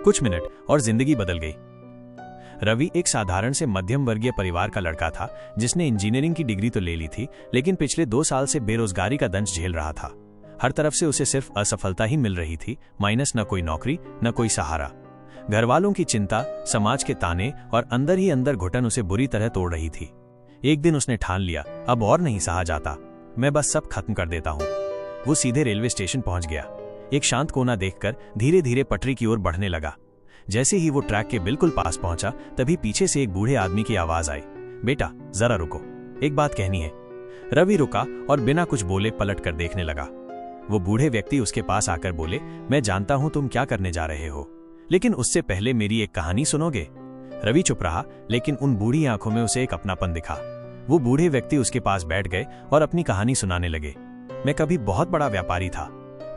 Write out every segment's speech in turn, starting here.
कुछ मिनट और जिंदगी बदल गई। रवि एक साधारण से मध्यम वर्गीय परिवार का लड़का था, जिसने इंजीनियरिंग की डिग्री तो ले ली थी, लेकिन पिछले 2 साल से बेरोजगारी का दंश झेल रहा था। हर तरफ से उसे सिर्फ असफलता ही मिल रही थी, माइनस न कोई नौकरी न कोई सहारा। घर वालों की चिंता, समाज के ताने और अंदर ही अंदर घुटन उसे बुरी तरह तोड़ रही थी। एक दिन उसने ठान लिया, अब और नहीं सहा जाता, मैं बस सब खत्म कर देता हूँ। वो सीधे रेलवे स्टेशन पहुंच गया। एक शांत कोना देखकर धीरे धीरे पटरी की ओर बढ़ने लगा। जैसे ही वो ट्रैक के बिल्कुल पास पहुंचा, तभी पीछे से एक बूढ़े आदमी की आवाज आई, बेटा जरा रुको, एक बात कहनी है। रवि रुका और बिना कुछ बोले पलट कर देखने लगा। वो बूढ़े व्यक्ति उसके पास आकर बोले, मैं जानता हूं तुम क्या करने जा रहे हो, लेकिन उससे पहले मेरी एक कहानी सुनोगे? रवि चुप रहा, लेकिन उन बूढ़ी आंखों में उसे एक अपनापन दिखा। वो बूढ़े व्यक्ति उसके पास बैठ गए और अपनी कहानी सुनाने लगे। मैं कभी बहुत बड़ा व्यापारी था,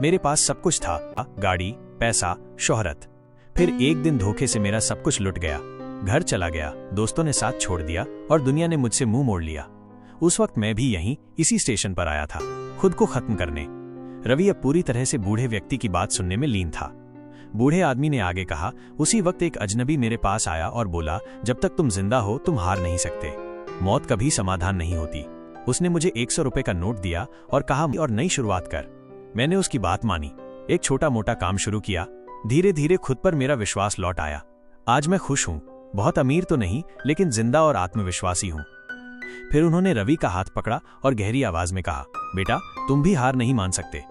मेरे पास सब कुछ था, गाड़ी, पैसा, शोहरत। फिर एक दिन धोखे से मेरा सब कुछ लुट गया, घर चला गया, दोस्तों ने साथ छोड़ दिया और दुनिया ने मुझसे मुंह मोड़ लिया। उस वक्त मैं भी यहीं इसी स्टेशन पर आया था, खुद को खत्म करने। रवि अब पूरी तरह से बूढ़े व्यक्ति की बात सुनने में लीन था। बूढ़े आदमी ने आगे कहा, उसी वक्त एक अजनबी मेरे पास आया और बोला, जब तक तुम जिंदा हो तुम हार नहीं सकते, मौत कभी समाधान नहीं होती। उसने मुझे 100 रुपए का नोट दिया और कहा, और नई शुरुआत कर। मैंने उसकी बात मानी, एक छोटा मोटा काम शुरू किया। धीरे धीरे खुद पर मेरा विश्वास लौट आया। आज मैं खुश हूं, बहुत अमीर तो नहीं, लेकिन जिंदा और आत्मविश्वासी हूं। फिर उन्होंने रवि का हाथ पकड़ा और गहरी आवाज में कहा, बेटा तुम भी हार नहीं मान सकते,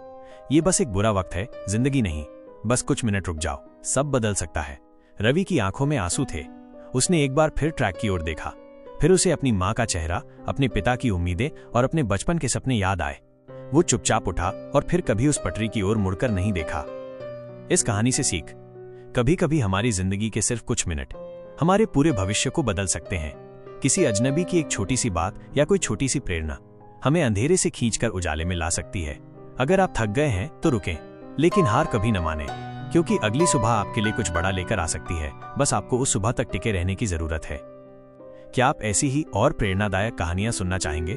ये बस एक बुरा वक्त है, जिंदगी नहीं। बस कुछ मिनट रुक जाओ, सब बदल सकता है। रवि की आंखों में आंसू थे। उसने एक बार फिर ट्रैक की ओर देखा। फिर उसे अपनी माँ का चेहरा, अपने पिता की उम्मीदें और अपने बचपन के सपने याद आए। वो चुपचाप उठा और फिर कभी उस पटरी की ओर मुड़कर नहीं देखा। इस कहानी से सीख, कभी कभी हमारी जिंदगी के सिर्फ कुछ मिनट हमारे पूरे भविष्य को बदल सकते हैं। किसी अजनबी की एक छोटी सी बात या कोई छोटी सी प्रेरणा हमें अंधेरे से खींचकर उजाले में ला सकती है। अगर आप थक गए हैं तो रुकें, लेकिन हार कभी न माने, क्योंकि अगली सुबह आपके लिए कुछ बड़ा लेकर आ सकती है। बस आपको उस सुबह तक टिके रहने की जरूरत है। क्या आप ऐसी ही और प्रेरणादायक कहानियां सुनना चाहेंगे?